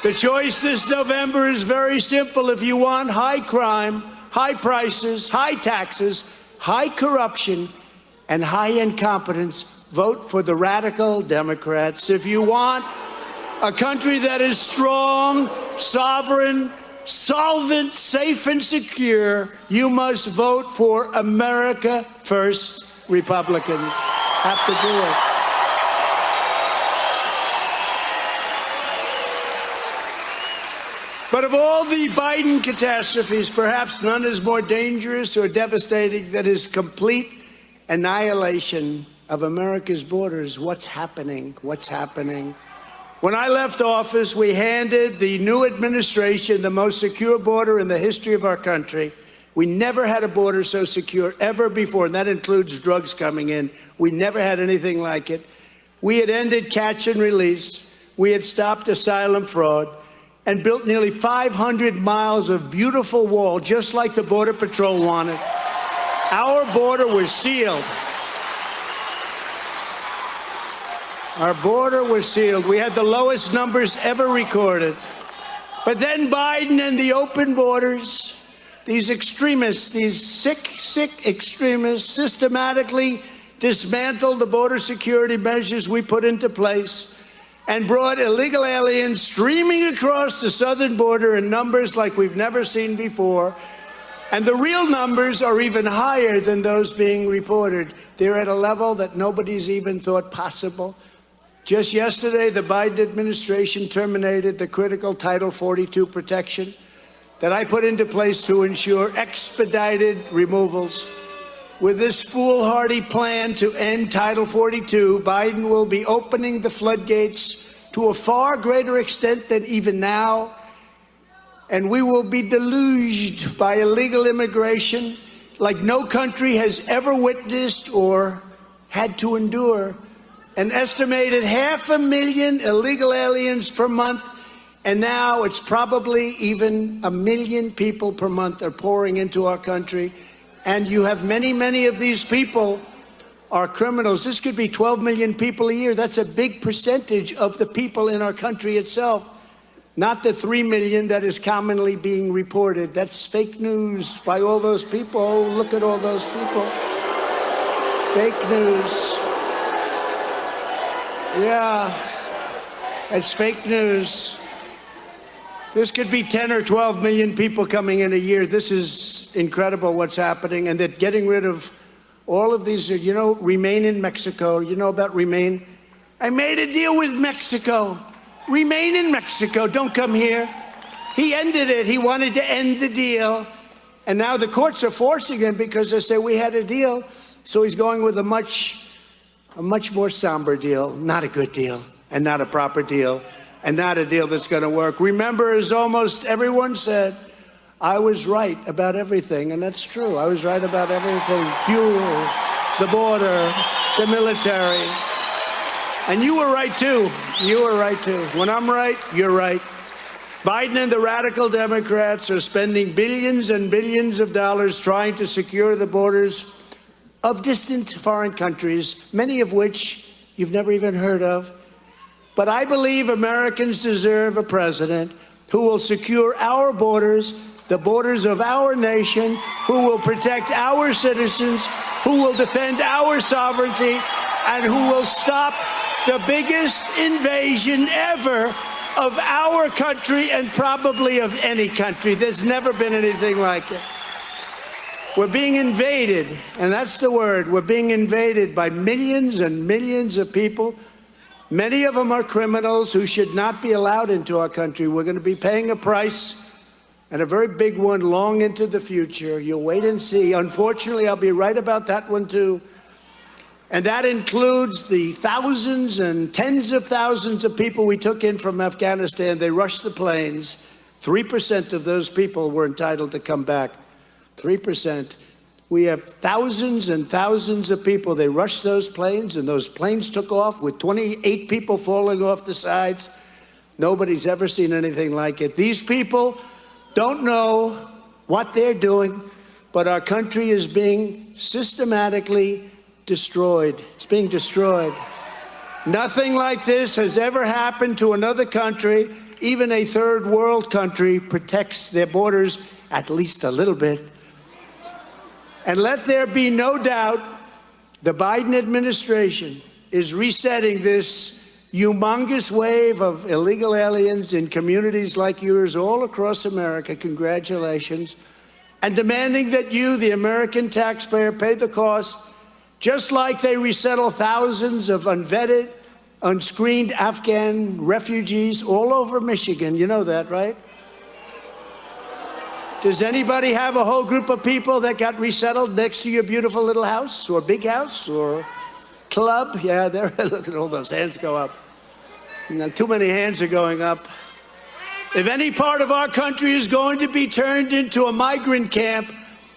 The choice this November is very simple. If you want high crime, high prices, high taxes, high corruption, and high incompetence, vote for the radical Democrats. If you want a country that is strong, sovereign, solvent, safe, and secure, you must vote for America First. Republicans have to do it. But of all the Biden catastrophes, perhaps none is more dangerous or devastating than his complete annihilation of America's borders. What's happening? What's happening? When I left office, we handed the new administration the most secure border in the history of our country. We never had a border so secure ever before, and that includes drugs coming in. We never had anything like it. We had ended catch and release. We had stopped asylum fraud and built nearly 500 miles of beautiful wall, just like the Border Patrol wanted. Our border was sealed. Our border was sealed. We had the lowest numbers ever recorded. But then Biden and the open borders, these extremists, these sick extremists, systematically dismantled the border security measures we put into place and brought illegal aliens streaming across the southern border in numbers like we've never seen before. And the real numbers are even higher than those being reported. They're at a level that nobody's even thought possible. Just yesterday, the Biden administration terminated the critical Title 42 protection that I put into place to ensure expedited removals. With this foolhardy plan to end Title 42, Biden will be opening the floodgates to a far greater extent than even now, and we will be deluged by illegal immigration like no country has ever witnessed or had to endure. An estimated 500,000 illegal aliens per month, and now it's probably even 1 million people per month are pouring into our country. And you have many of these people are criminals. This could be 12 million people a year. That's a big percentage of the people in our country itself, not the 3 million that is commonly being reported. That's fake news by all those people. Oh, look at all those people. Fake news. Yeah, it's fake news. This could be 10 or 12 million people coming in a year. This is incredible what's happening. And they're getting rid of all of these, Remain in Mexico. You know about Remain? I made a deal with Mexico. Remain in Mexico. Don't come here. He ended it. He wanted to end the deal. And now the courts are forcing him because they say we had a deal. So he's going with a much more somber deal, not a good deal, and not a proper deal, and not a deal that's going to work. Remember, as almost everyone said, I was right about everything, and that's true. I was right about everything. Fuel, the border, the military. And you were right, too. You were right, too. When I'm right, you're right. Biden and the radical Democrats are spending billions and billions of dollars trying to secure the borders of distant foreign countries, many of which you've never even heard of. But I believe Americans deserve a president who will secure our borders, the borders of our nation, who will protect our citizens, who will defend our sovereignty, and who will stop the biggest invasion ever of our country and probably of any country. There's never been anything like it. We're being invaded, and that's the word. We're being invaded by millions and millions of people. Many of them are criminals who should not be allowed into our country. We're going to be paying a price, and a very big one, long into the future. You'll wait and see. Unfortunately, I'll be right about that one, too. And that includes the thousands and tens of thousands of people we took in from Afghanistan. They rushed the planes. 3% of those people were entitled to come back. 3%. We have thousands and thousands of people. They rushed those planes, and those planes took off with 28 people falling off the sides. Nobody's ever seen anything like it. These people don't know what they're doing, but our country is being systematically destroyed. It's being destroyed. Nothing like this has ever happened to another country. Even a third world country protects their borders at least a little bit. And let there be no doubt, the Biden administration is resetting this humongous wave of illegal aliens in communities like yours all across America. Congratulations. And demanding that you, the American taxpayer, pay the cost, just like they resettle thousands of unvetted, unscreened Afghan refugees all over Michigan. You know that, right? Does anybody have a whole group of people that got resettled next to your beautiful little house or big house or club? Yeah, there. Look at all those hands go up. Now, too many hands are going up. If any part of our country is going to be turned into a migrant camp,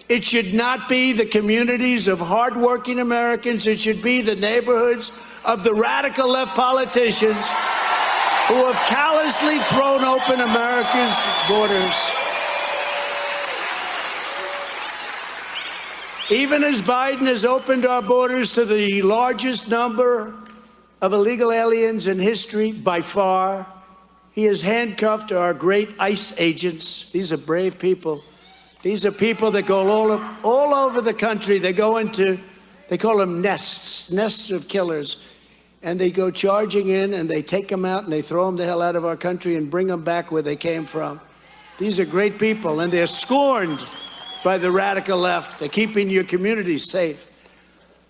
it should not be the communities of hardworking Americans. It should be the neighborhoods of the radical left politicians who have callously thrown open America's borders. Even as Biden has opened our borders to the largest number of illegal aliens in history by far, he has handcuffed our great ICE agents. These are brave people. These are people that go all over the country. They go into, they call them nests of killers. And they go charging in and they take them out and they throw them the hell out of our country and bring them back where they came from. These are great people, and they're scorned by the radical left. They're keeping your communities safe.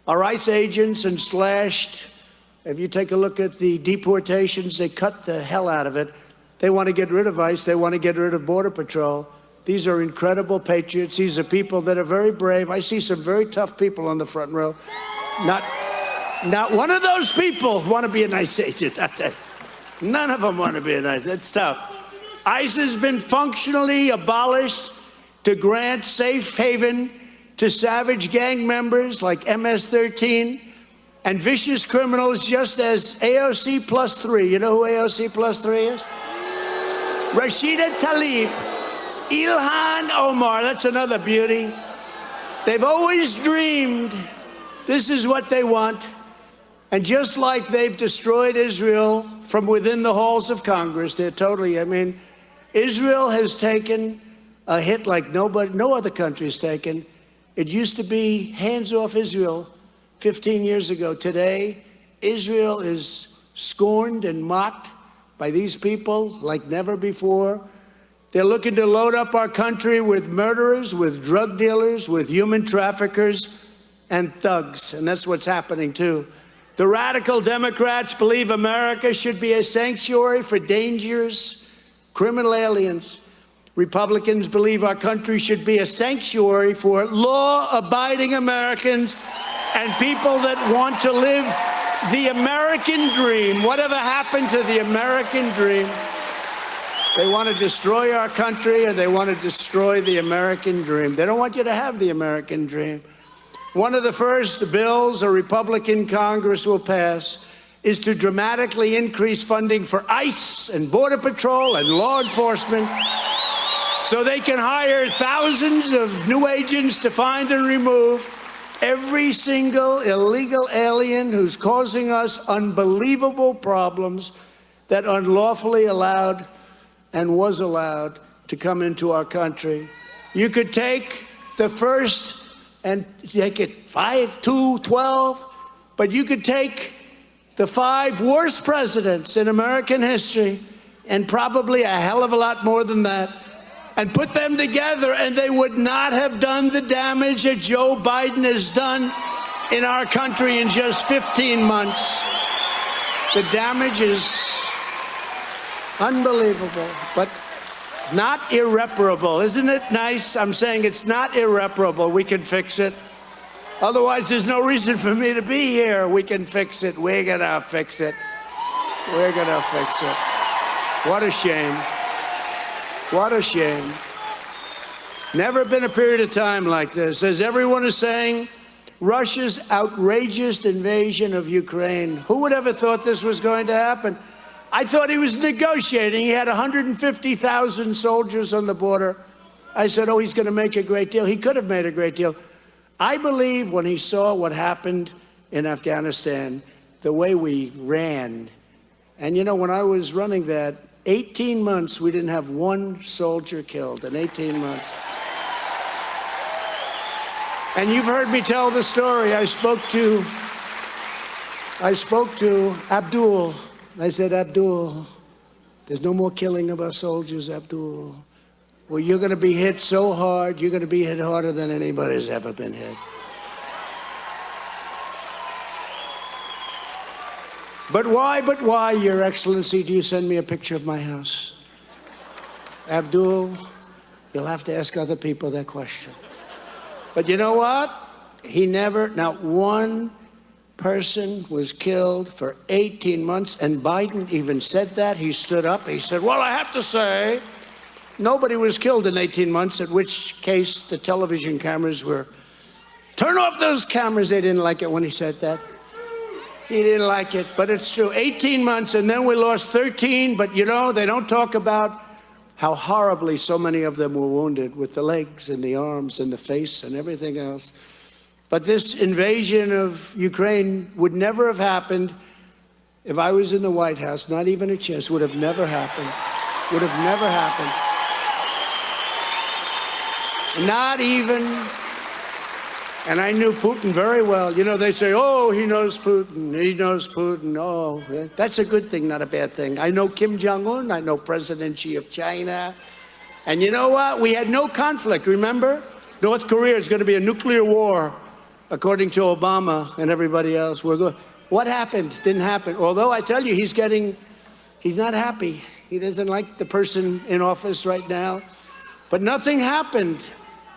Our ICE agents and slashed. If you take a look at the deportations, they cut the hell out of it. They want to get rid of ICE. They want to get rid of Border Patrol. These are incredible patriots. These are people that are very brave. I see some very tough people on the front row. Not one of those people want to be an ICE agent. None of them want to be an ICE. That's tough. ICE has been functionally abolished to grant safe haven to savage gang members like MS-13 and vicious criminals, just as AOC plus 3. You know who AOC plus 3 is? Rashida Tlaib, Ilhan Omar, that's another beauty. They've always dreamed this is what they want. And just like they've destroyed Israel from within the halls of Congress, they're totally, Israel has taken a hit like no other country has taken. It used to be hands off Israel 15 years ago. Today, Israel is scorned and mocked by these people like never before. They're looking to load up our country with murderers, with drug dealers, with human traffickers, and thugs. And that's what's happening, too. The radical Democrats believe America should be a sanctuary for dangerous criminal aliens. Republicans believe our country should be a sanctuary for law-abiding Americans and people that want to live the American dream. Whatever happened to the American dream? They want to destroy our country, and they want to destroy the American dream. They don't want you to have the American dream. One of the first bills a Republican Congress will pass is to dramatically increase funding for ICE and Border Patrol and law enforcement so they can hire thousands of new agents to find and remove every single illegal alien who's causing us unbelievable problems that unlawfully allowed and was allowed to come into our country. You could take the first and take it 5, 2, 12, but you could take the 5 worst presidents in American history and probably a hell of a lot more than that and put them together, and they would not have done the damage that Joe Biden has done in our country in just 15 months. The damage is unbelievable, but not irreparable. Isn't it nice? I'm saying it's not irreparable. We can fix it. Otherwise, there's no reason for me to be here. We can fix it. We're going to fix it. We're going to fix it. What a shame. What a shame. Never been a period of time like this. As everyone is saying, Russia's outrageous invasion of Ukraine. Who would ever thought this was going to happen? I thought he was negotiating. He had 150,000 soldiers on the border. I said, oh, he's going to make a great deal. He could have made a great deal. I believe when he saw what happened in Afghanistan the way we ran. And you know, when I was running that, 18 months, we didn't have one soldier killed in 18 months. And you've heard me tell the story. I spoke to Abdul. I said, Abdul, there's no more killing of our soldiers, Abdul. Well, you're going to be hit so hard, you're going to be hit harder than anybody's ever been hit. But why, Your Excellency, do you send me a picture of my house? Abdul, you'll have to ask other people that question. But you know what? Not one person was killed for 18 months, and Biden even said that. He stood up, he said, well, I have to say, nobody was killed in 18 months, at which case the television cameras were, turn off those cameras. They didn't like it when he said that. He didn't like it, but it's true. 18 months, and then we lost 13, but you know, they don't talk about how horribly so many of them were wounded with the legs and the arms and the face and everything else. But this invasion of Ukraine would never have happened if I was in the White House. Not even a chance. Would have never happened. Would have never happened. Not even. And I knew Putin very well. You know, they say, oh, he knows Putin. He knows Putin. Oh, that's a good thing, not a bad thing. I know Kim Jong-un. I know President Xi of China. And you know what? We had no conflict, remember? North Korea is going to be a nuclear war, according to Obama and everybody else. What happened? Didn't happen. Although I tell you, he's not happy. He doesn't like the person in office right now. But nothing happened.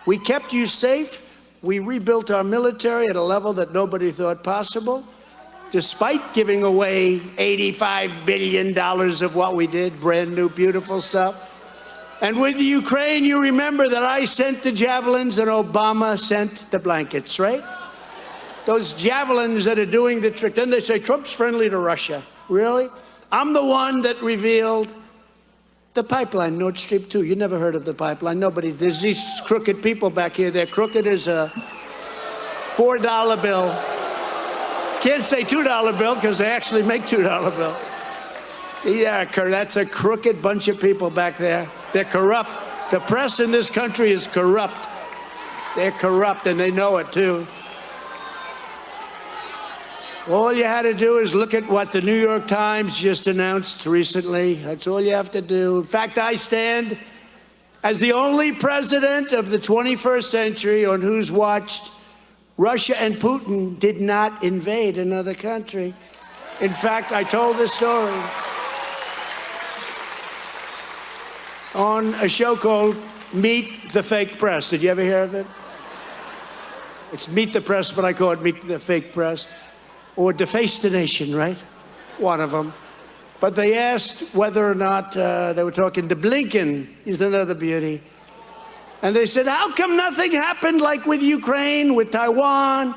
We kept you safe. We rebuilt our military at a level that nobody thought possible, despite giving away $85 billion of what we did, brand new, beautiful stuff. And with Ukraine, you remember that I sent the javelins and Obama sent the blankets, right? Those javelins that are doing the trick. Then they say, Trump's friendly to Russia. Really? I'm the one that revealed the pipeline, Nord Stream 2. You never heard of the pipeline. Nobody. There's these crooked people back here. They're crooked as a $4 bill. Can't say $2 bill because they actually make $2 bill. Yeah, that's a crooked bunch of people back there. They're corrupt. The press in this country is corrupt. They're corrupt, and they know it, too. All you had to do is look at what the New York Times just announced recently. That's all you have to do. In fact, I stand as the only president of the 21st century on whose watch Russia and Putin did not invade another country. In fact, I told this story on a show called Meet the Fake Press. Did you ever hear of it? It's Meet the Press, but I call it Meet the Fake Press. Or Deface the Nation, right? One of them. But they asked whether or not, they were talking to Blinken. He's another beauty. And they said, how come nothing happened like with Ukraine, with Taiwan,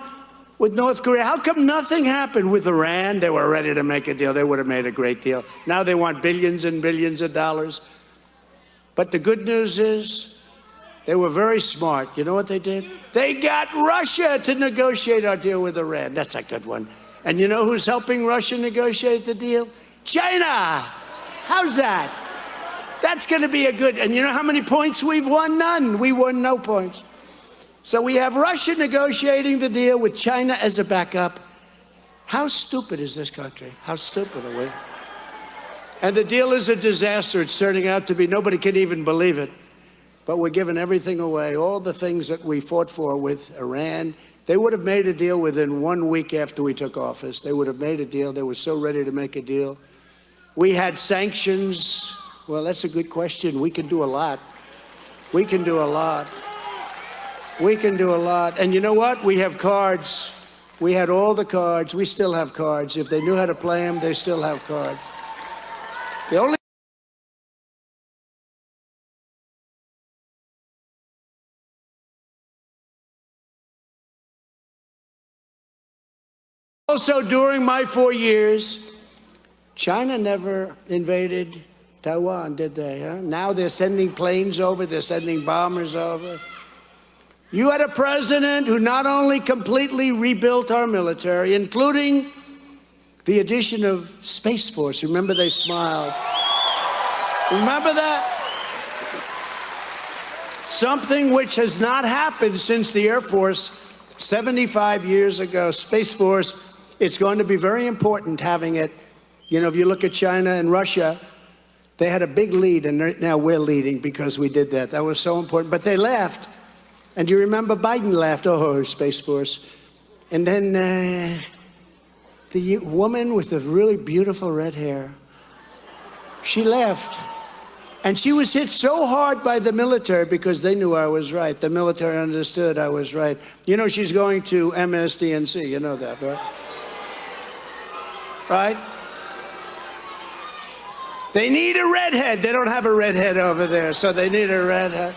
with North Korea? How come nothing happened with Iran? They were ready to make a deal. They would have made a great deal. Now they want billions and billions of dollars. But the good news is, they were very smart. You know what they did? They got Russia to negotiate our deal with Iran. That's a good one. And you know who's helping Russia negotiate the deal? China. How's that? That's going to be a good. And you know how many points we've won? None. We won no points. So we have Russia negotiating the deal with China as a backup. How stupid is this country? How stupid are we? And the deal is a disaster. It's turning out to be. Nobody can even believe it. But we're giving everything away, all the things that we fought for with Iran. They would have made a deal within 1 week after we took office. They would have made a deal. They were so ready to make a deal. We had sanctions. Well, that's a good question. We can do a lot. We can do a lot. We can do a lot. And you know what? We have cards. We had all the cards. We still have cards. If they knew how to play them, they still have cards. The only Also, during my 4 years, China never invaded Taiwan, did they? Huh? Now they're sending planes over, they're sending bombers over. You had a president who not only completely rebuilt our military, including the addition of Space Force. Remember, they smiled. Remember that? Something which has not happened since the Air Force 75 years ago. Space Force, it's going to be very important having it. You know, if you look at China and Russia, they had a big lead, and now we're leading because we did that. That was so important. But they laughed. And you remember Biden laughed, oh, Space Force. And then the woman with the really beautiful red hair, she laughed. And she was hit so hard by the military because they knew I was right. The military understood I was right. You know, she's going to MSDNC. You know that, right? Right? They need a redhead. They don't have a redhead over there, so they need a redhead.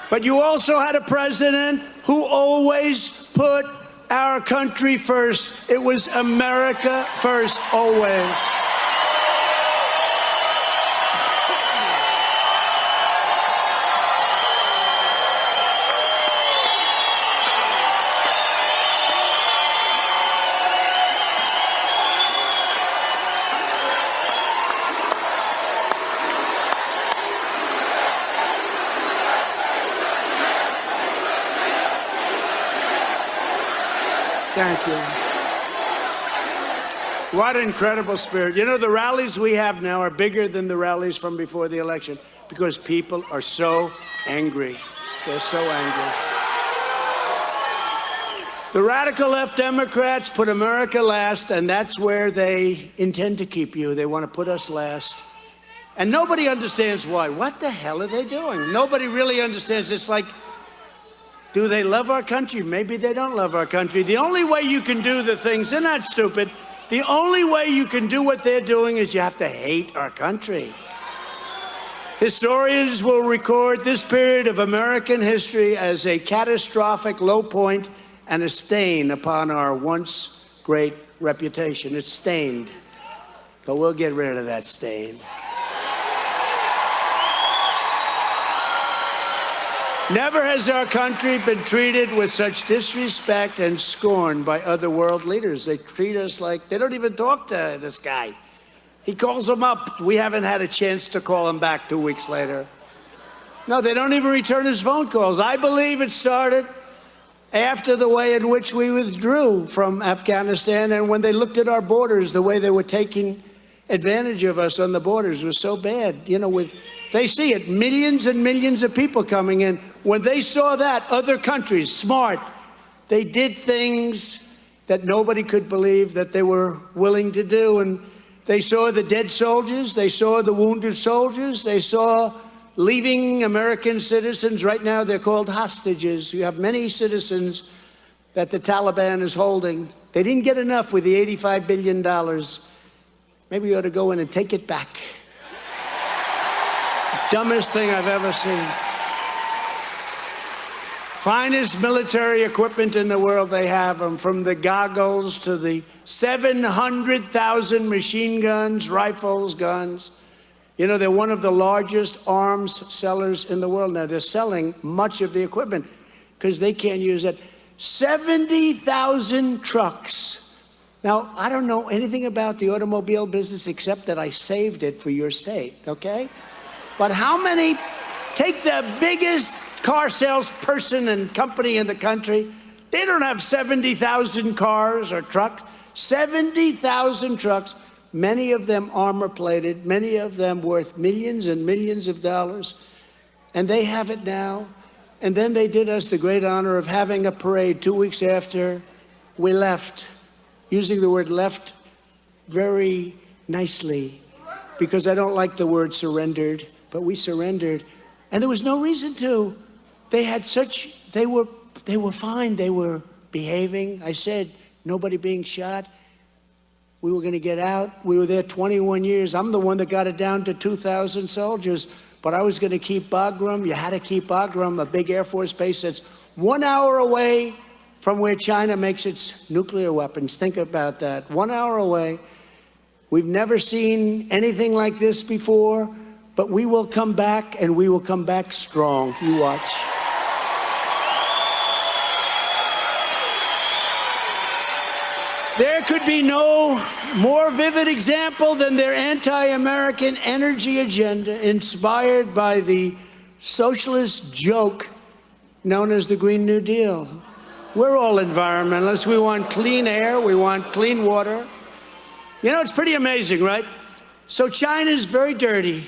But you also had a president who always put our country first. It was America first, always. Thank you. What an incredible spirit. You know, the rallies we have now are bigger than the rallies from before the election because people are so angry. They're so angry. The radical left Democrats put America last, and that's where they intend to keep you. They want to put us last. And nobody understands why. What the hell are they doing? Nobody really understands. It's like, do they love our country? Maybe they don't love our country. The only way you can do the things, they're not stupid. The only way you can do what they're doing is you have to hate our country. Historians will record this period of American history as a catastrophic low point and a stain upon our once great reputation. It's stained, but we'll get rid of that stain. Never has our country been treated with such disrespect and scorn by other world leaders. They treat us like, they don't even talk to this guy. He calls them up. We haven't had a chance to call him back 2 weeks later. No, they don't even return his phone calls. I believe it started after the way in which we withdrew from Afghanistan, and when they looked at our borders, the way they were taking advantage of us on the borders was so bad. You know, they see it, millions and millions of people coming in. When they saw that, other countries, smart, they did things that nobody could believe that they were willing to do. And they saw the dead soldiers, they saw the wounded soldiers, they saw leaving American citizens. Right now, they're called hostages. You have many citizens that the Taliban is holding. They didn't get enough with the $85 billion. Maybe we ought to go in and take it back. Dumbest thing I've ever seen. Finest military equipment in the world they have, them, from the goggles to the 700,000 machine guns, rifles, guns. You know, they're one of the largest arms sellers in the world now. They're selling much of the equipment because they can't use it. 70,000 trucks. Now, I don't know anything about the automobile business except that I saved it for your state, okay? But how many, take the biggest car salesperson and company in the country, they don't have 70,000 cars or trucks. 70,000 trucks, many of them armor-plated, many of them worth millions and millions of dollars. And they have it now. And then they did us the great honor of having a parade 2 weeks after we left, using the word left very nicely, because I don't like the word surrendered, but we surrendered. And there was no reason to. They had such, they were fine, they were behaving. I said, nobody being shot. We were gonna get out. We were there 21 years. I'm the one that got it down to 2,000 soldiers, but I was gonna keep Bagram. You had to keep Bagram, a big Air Force base that's 1 hour away from where China makes its nuclear weapons. Think about that, 1 hour away. We've never seen anything like this before, but we will come back, and we will come back strong. You watch. There could be no more vivid example than their anti-American energy agenda, inspired by the socialist joke known as the Green New Deal. We're all environmentalists. We want clean air. We want clean water. You know, it's pretty amazing, right? So China's very dirty,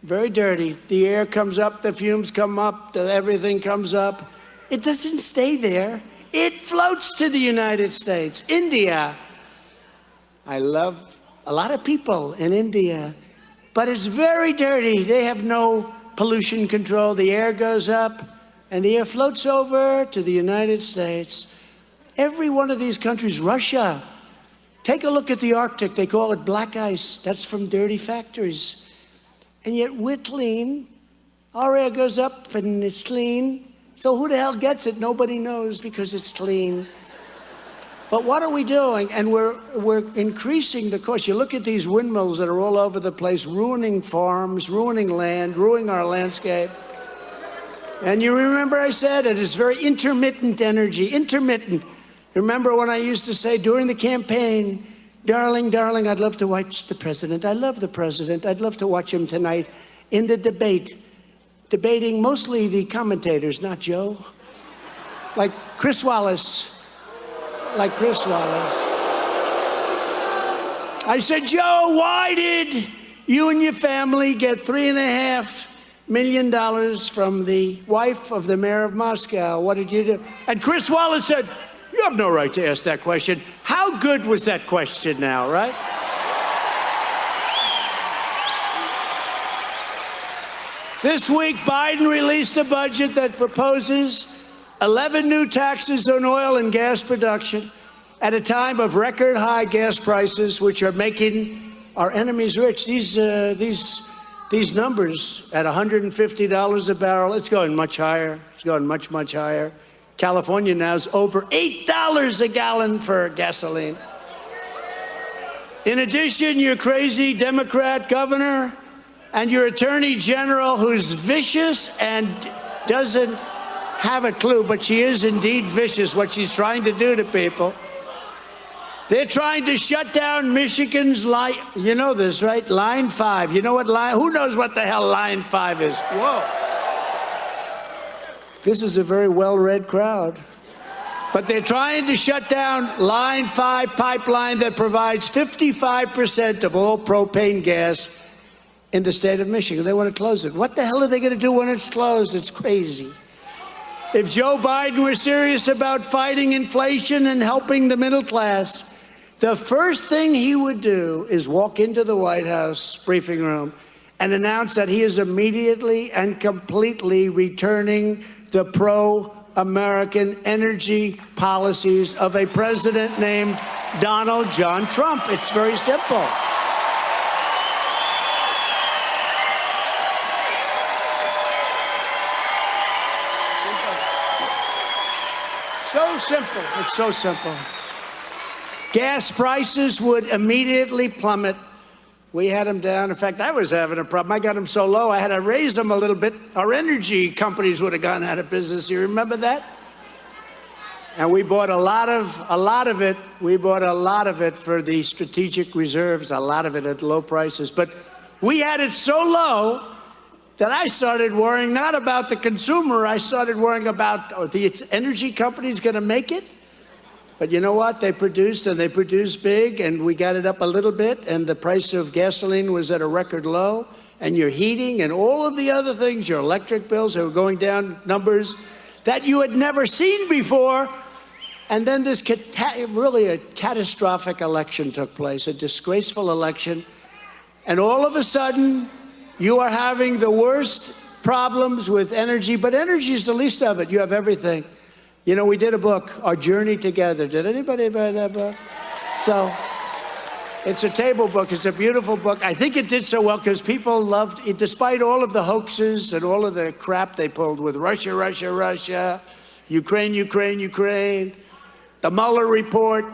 very dirty. The air comes up, the fumes come up, everything comes up. It doesn't stay there. It floats to the United States. India. I love a lot of people in India, but it's very dirty. They have no pollution control. The air goes up, and the air floats over to the United States. Every one of these countries, Russia, take a look at the Arctic. They call it black ice. That's from dirty factories. And yet we're clean. Our air goes up, and it's clean. So who the hell gets it? Nobody knows, because it's clean. But what are we doing? And we're increasing the cost. You look at these windmills that are all over the place, ruining farms, ruining land, ruining our landscape. And you remember I said it is very intermittent energy, intermittent. Remember when I used to say during the campaign, darling, darling, I'd love to watch the president. I love the president. I'd love to watch him tonight in the debate. Debating mostly the commentators, not Joe. Like Chris Wallace. Like Chris Wallace. I said, Joe, why did you and your family get $3.5 million from the wife of the mayor of Moscow? What did you do? And Chris Wallace said, you have no right to ask that question. How good was that question now, right? This week, Biden released a budget that proposes 11 new taxes on oil and gas production at a time of record high gas prices, which are making our enemies rich. These numbers at $150 a barrel, it's going much higher. It's going much, much higher. California now is over $8 a gallon for gasoline. In addition, your crazy Democrat governor and your attorney general, who's vicious and doesn't have a clue, but she is indeed vicious, what she's trying to do to people. They're trying to shut down Michigan's line. You know this, right? Line 5. You know what line? Who knows what the hell Line 5 is? Whoa. This is a very well-read crowd. But they're trying to shut down Line 5 pipeline that provides 55% of all propane gas in the state of Michigan. They want to close it. What the hell are they going to do when it's closed? It's crazy. If Joe Biden were serious about fighting inflation and helping the middle class, the first thing he would do is walk into the White House briefing room and announce that he is immediately and completely returning the pro-American energy policies of a president named Donald John Trump. It's very simple. So simple. It's so simple. Gas prices would immediately plummet. We had them down. In fact, I was having a problem. I got them so low, I had to raise them a little bit. Our energy companies would have gone out of business. You remember that? And we bought a lot of it. We bought a lot of it for the strategic reserves, a lot of it at low prices. But we had it so low that I started worrying not about the consumer. I started worrying about, are the energy companies going to make it? But you know what? They produced, and they produced big, and we got it up a little bit, and the price of gasoline was at a record low, and your heating and all of the other things, your electric bills, they were going down numbers that you had never seen before. And then this really a catastrophic election took place, a disgraceful election. And all of a sudden, you are having the worst problems with energy, but energy is the least of it. You have everything. You know, we did a book, Our Journey Together. Did anybody buy that book? So it's a table book. It's a beautiful book. I think it did so well because people loved it, despite all of the hoaxes and all of the crap they pulled with Russia, Russia, Russia, Ukraine, Ukraine, Ukraine, the Mueller report,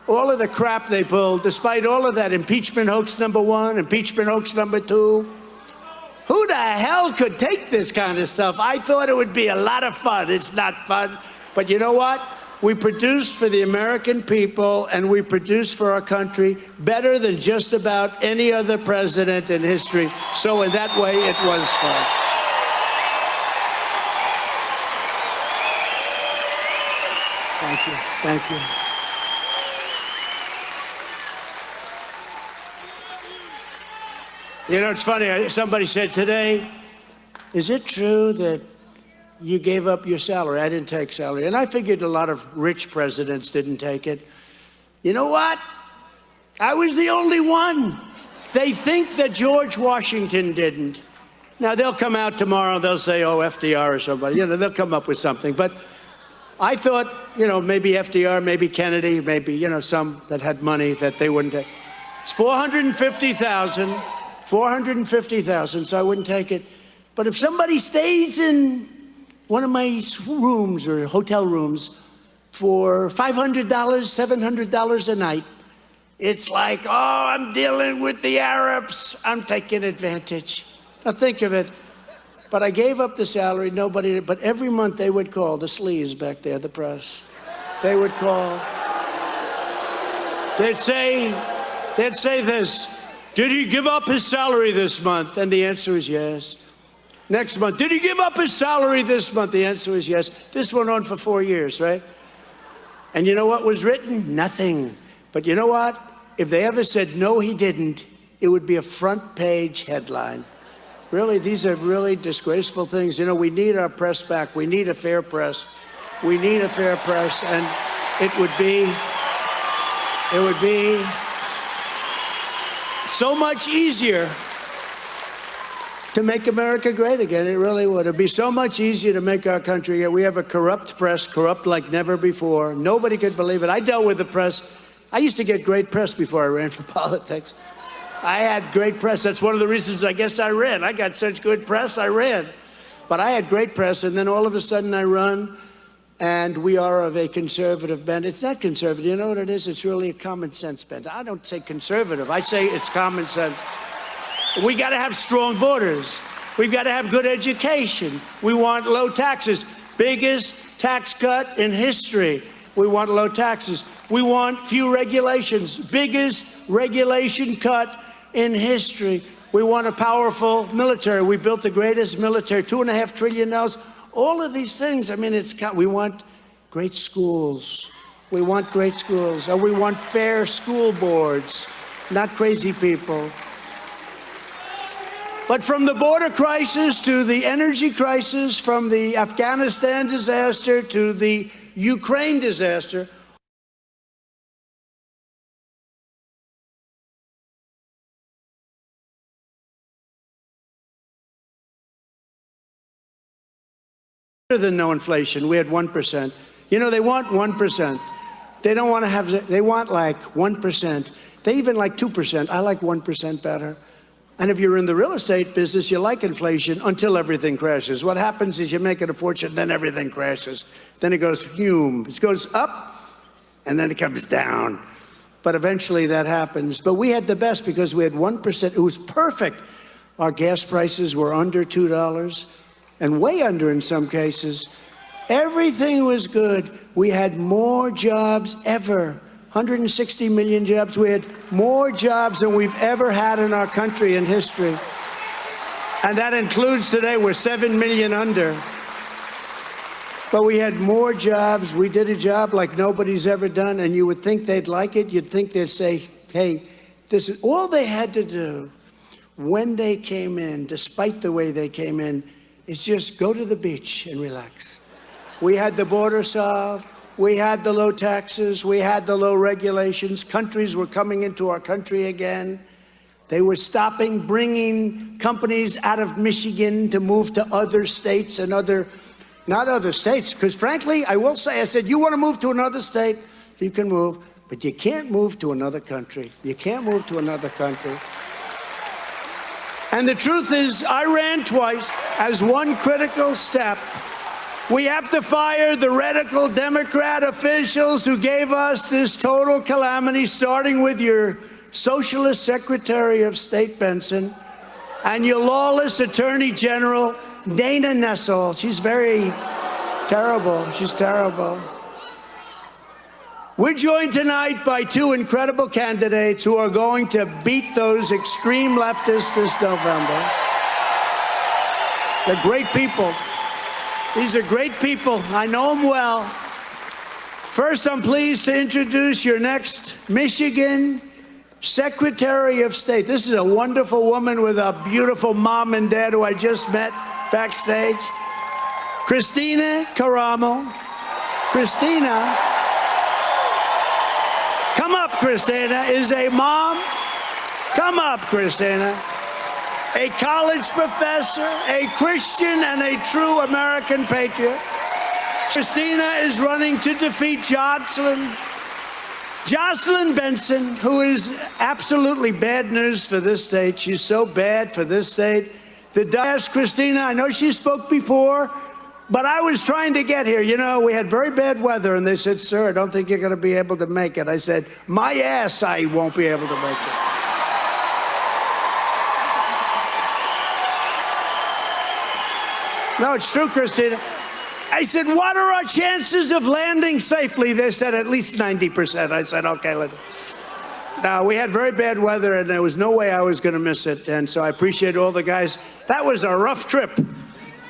all of the crap they pulled, despite all of that, impeachment hoax number 1, impeachment hoax number 2. Who the hell could take this kind of stuff? I thought it would be a lot of fun. It's not fun. But you know what? We produced for the American people, and we produced for our country better than just about any other president in history. So in that way, it was fun. Thank you. Thank you. You know, it's funny. Somebody said today, is it true that you gave up your salary? I didn't take salary. And I figured a lot of rich presidents didn't take it. You know what? I was the only one. They think that George Washington didn't. Now, they'll come out tomorrow, they'll say, oh, FDR or somebody. You know, they'll come up with something. But I thought, you know, maybe FDR, maybe Kennedy, maybe, you know, some that had money that they wouldn't take. It's $450,000, so I wouldn't take it. But if somebody stays in one of my rooms or hotel rooms for $500, $700 a night, it's like, oh, I'm dealing with the Arabs. I'm taking advantage. Now think of it. But I gave up the salary, nobody, but every month they would call, the sleaze back there, the press. They would call. They'd say this, did he give up his salary this month? And the answer is yes. Next month, did he give up his salary this month? The answer is yes. This went on for 4 years, right? And you know what was written? Nothing. But you know what? If they ever said, no, he didn't, it would be a front page headline. Really, these are really disgraceful things. You know, we need our press back. We need a fair press. We need a fair press. And it would be so much easier to make America great again. It really would. It'd be so much easier to make our country great. We have a corrupt press, corrupt like never before. Nobody could believe it. I dealt with the press. I used to get great press before I ran for politics. I had great press. That's one of the reasons I guess I ran. I got such good press, I ran. But I had great press, and then all of a sudden I run, and we are of a conservative bent. It's not conservative. You know what it is? It's really a common sense bent. I don't say conservative. I say it's common sense. We got to have strong borders. We've got to have good education. We want low taxes. Biggest tax cut in history. We want low taxes. We want few regulations. Biggest regulation cut in history. We want a powerful military. We built the greatest military, $2.5 trillion. All of these things, I mean, we want great schools. We want great schools. And we want fair school boards, not crazy people. But from the border crisis to the energy crisis, from the Afghanistan disaster to the Ukraine disaster, than no inflation. We had 1%. You know, they want 1%. They don't want to have, they want like 1%. They even like 2%. I like 1% better. And if you're in the real estate business, you like inflation until everything crashes. What happens is you're making a fortune, then everything crashes. Then it goes fume. It goes up, and then it comes down. But eventually that happens. But we had the best because we had 1%. It was perfect. Our gas prices were under $2, and way under in some cases. Everything was good. We had more jobs ever. 160 million jobs. We had more jobs than we've ever had in our country in history. And that includes today, we're 7 million under. But we had more jobs. We did a job like nobody's ever done, and you would think they'd like it. You'd think they'd say, hey, this is all they had to do when they came in, despite the way they came in, is just go to the beach and relax. We had the border solved. We had the low taxes. We had the low regulations. Countries were coming into our country again. They were stopping bringing companies out of Michigan to move to other states and not other states, because frankly, I will say, I said, you want to move to another state, you can move, but you can't move to another country. You can't move to another country. And the truth is, I ran twice as one critical step. We have to fire the radical Democrat officials who gave us this total calamity, starting with your socialist Secretary of State, Benson, and your lawless Attorney General, Dana Nessel. She's very terrible. She's terrible. We're joined tonight by two incredible candidates who are going to beat those extreme leftists this November. They're great people. These are great people. I know them well. First, I'm pleased to introduce your next Michigan Secretary of State. This is a wonderful woman with a beautiful mom and dad who I just met backstage. Kristina Karamo. Kristina, come up, Kristina, is a mom. Come up, Kristina. A college professor, a Christian, and a true American patriot. Kristina is running to defeat Jocelyn Benson, who is absolutely bad news for this state. She's so bad for this state. Asked Kristina, I know she spoke before, but I was trying to get here. You know, we had very bad weather, and they said, sir, I don't think you're going to be able to make it. I said, my ass, I won't be able to make it. No, it's true, Kristina. I said, what are our chances of landing safely? They said, at least 90%. I said, okay, let's. Now, we had very bad weather, and there was no way I was going to miss it. And so I appreciate all the guys. That was a rough trip.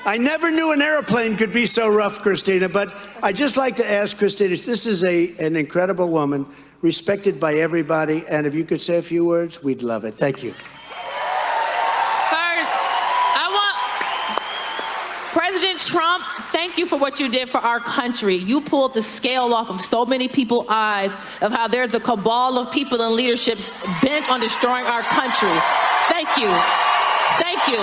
I never knew an airplane could be so rough, Kristina. But I'd just like to ask Kristina, this is an incredible woman, respected by everybody. And if you could say a few words, we'd love it. Thank you. President Trump, thank you for what you did for our country. You pulled the scale off of so many people's eyes of how there's a cabal of people in leadership bent on destroying our country. Thank you. Thank you.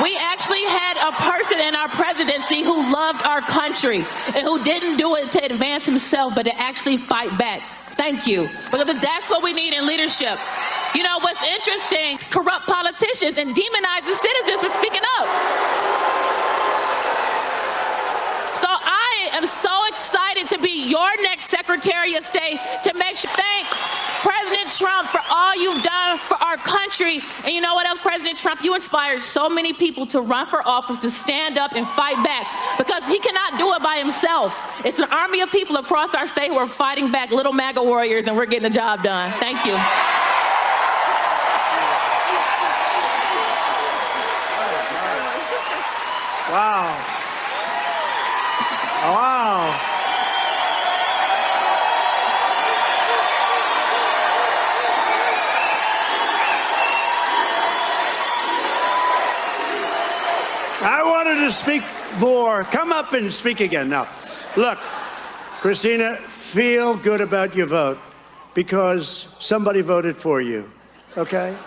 We actually had a person in our presidency who loved our country and who didn't do it to advance himself, but to actually fight back. Thank you. Because that's what we need in leadership. You know, what's interesting, corrupt politicians and demonize the citizens for speaking up. So I am so excited to be your next Secretary of State to make sure thank President Trump for all you've done for our country. And you know what else, President Trump? You inspired so many people to run for office, to stand up and fight back, because he cannot do it by himself. It's an army of people across our state who are fighting back, little MAGA warriors, and we're getting the job done. Thank you. Wow. Wow. I wanted to speak more. Come up and speak again. Now, look, Kristina, feel good about your vote because somebody voted for you, okay?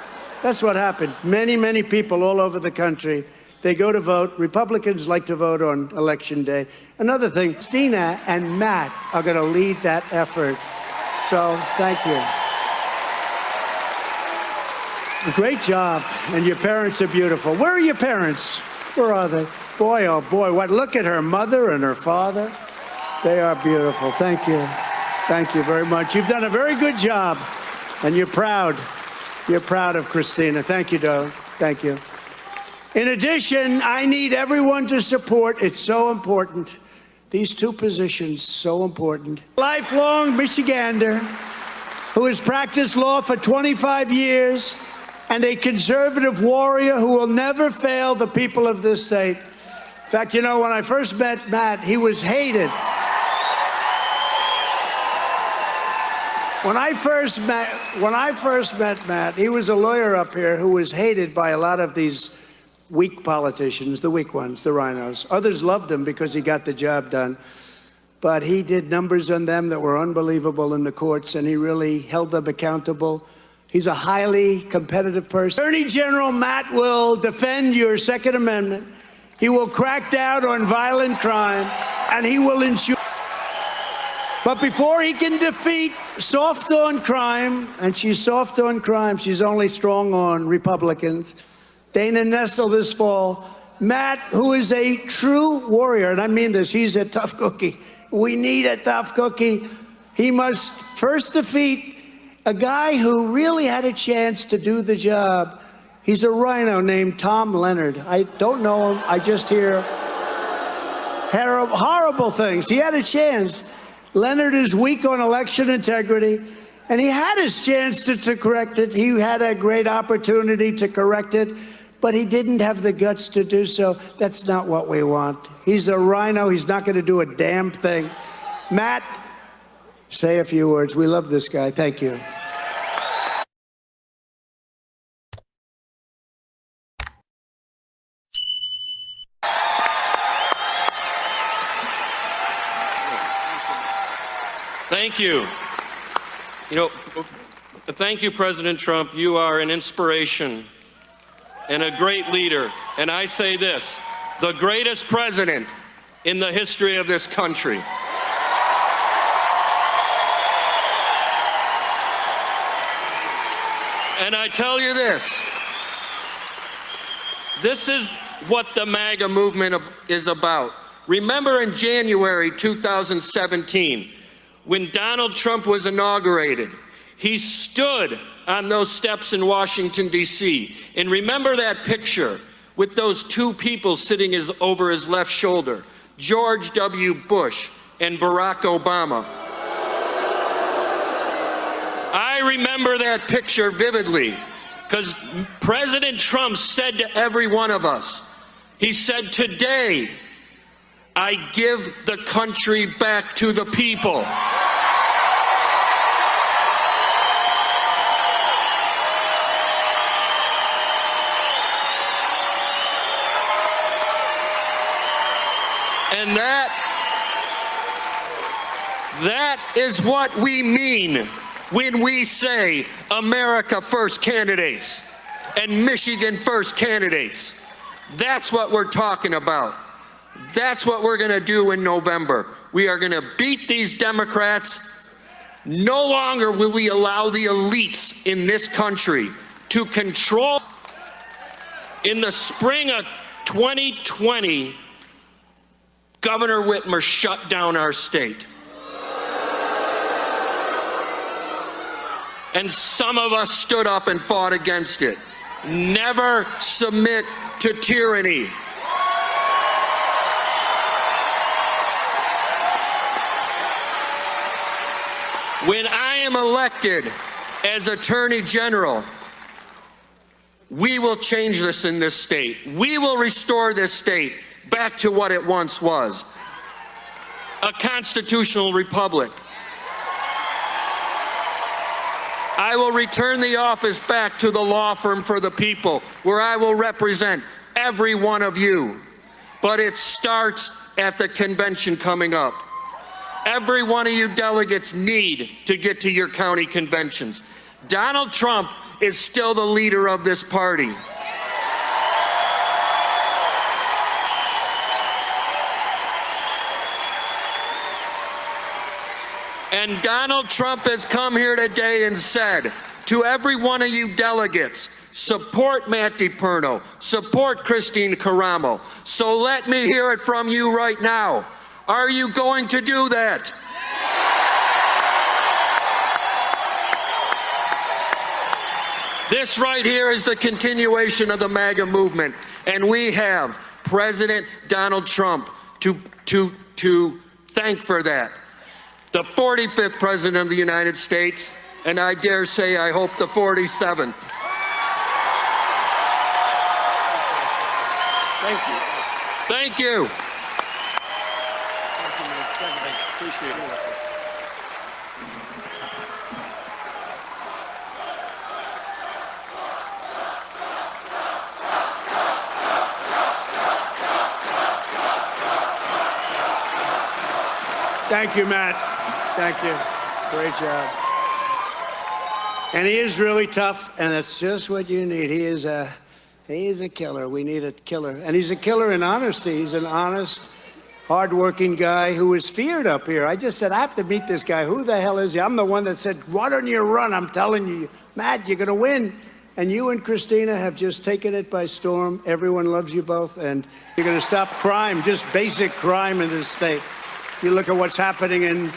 That's what happened. Many, many people all over the country, they go to vote. Republicans like to vote on Election Day. Another thing, Kristina and Matt are going to lead that effort. So thank you. Great job. And your parents are beautiful. Where are your parents? Where are they? Boy, oh boy, what? Look at her mother and her father. They are beautiful. Thank you. Thank you very much. You've done a very good job. And you're proud. You're proud of Kristina. Thank you, darling. Thank you. In addition, I need everyone to support. It's so important. These two positions, so important. Lifelong Michigander who has practiced law for 25 years and a conservative warrior who will never fail the people of this state. In fact, you know, when I first met Matt, he was hated. When I first met Matt, he was a lawyer up here who was hated by a lot of these weak politicians, the weak ones, the rhinos. Others loved him because he got the job done. But he did numbers on them that were unbelievable in the courts, and he really held them accountable. He's a highly competitive person. Attorney General Matt will defend your Second Amendment. He will crack down on violent crime, and he will ensure. But before he can defeat soft on crime, and she's soft on crime, she's only strong on Republicans, Dana Nessel this fall, Matt, who is a true warrior, and I mean this, he's a tough cookie. We need a tough cookie. He must first defeat a guy who really had a chance to do the job. He's a rhino named Tom Leonard. I don't know him. I just hear horrible things. He had a chance. Leonard is weak on election integrity, and he had his chance to correct it. He had a great opportunity to correct it, but he didn't have the guts to do so. That's not what we want. He's a rhino. He's not going to do a damn thing. Matt, say a few words. We love this guy. Thank you. Thank you. Thank you, President Trump. You are an inspiration and a great leader. And I say this, the greatest president in the history of this country. And I tell you this is what the MAGA movement is about. Remember in January 2017, when Donald Trump was inaugurated, he stood on those steps in Washington, D.C. And remember that picture with those two people sitting over his left shoulder, George W. Bush and Barack Obama. I remember that picture vividly because President Trump said to every one of us, he said, today, I give the country back to the people. And that is what we mean when we say America First candidates and Michigan First candidates. That's what we're talking about. That's what we're going to do in November. We are going to beat these Democrats. No longer will we allow the elites in this country to control. In the spring of 2020, Governor Whitmer shut down our state. And some of us stood up and fought against it. Never submit to tyranny. When I am elected as Attorney General, we will change this in this state. We will restore this state back to what it once was, a constitutional republic. I will return the office back to the law firm for the people, where I will represent every one of you. But it starts at the convention coming up. Every one of you delegates need to get to your county conventions. Donald Trump is still the leader of this party. And Donald Trump has come here today and said to every one of you delegates, support Matt DePerno, support Christine Karamo. So let me hear it from you right now. Are you going to do that? This right here is the continuation of the MAGA movement, and we have President Donald Trump to thank for that. The 45th President of the United States, and I dare say, I hope the 47th. Thank you. Thank you. Appreciate it. Thank you, Matt. Thank you. Great job. And he is really tough, and that's just what you need. He is a killer. We need a killer. And he's a killer in honesty. He's an honest, hardworking guy who is feared up here. I just said, I have to meet this guy. Who the hell is he? I'm the one that said, why don't you run? I'm telling you, Matt, you're going to win. And you and Christina have just taken it by storm. Everyone loves you both, and you're going to stop crime, just basic crime in this state. You look at what's happening in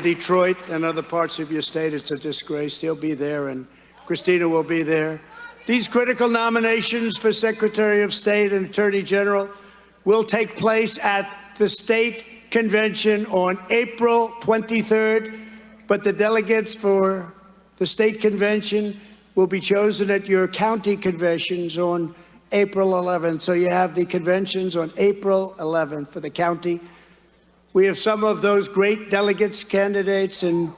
Detroit and other parts of your state. It's a disgrace. He'll be there, and Christina will be there. These critical nominations for Secretary of State and Attorney General will take place at the state convention on April 23rd, but the delegates for the state convention will be chosen at your county conventions on April 11th. So you have the conventions on April 11th for the county. We have some of those great delegates, candidates, and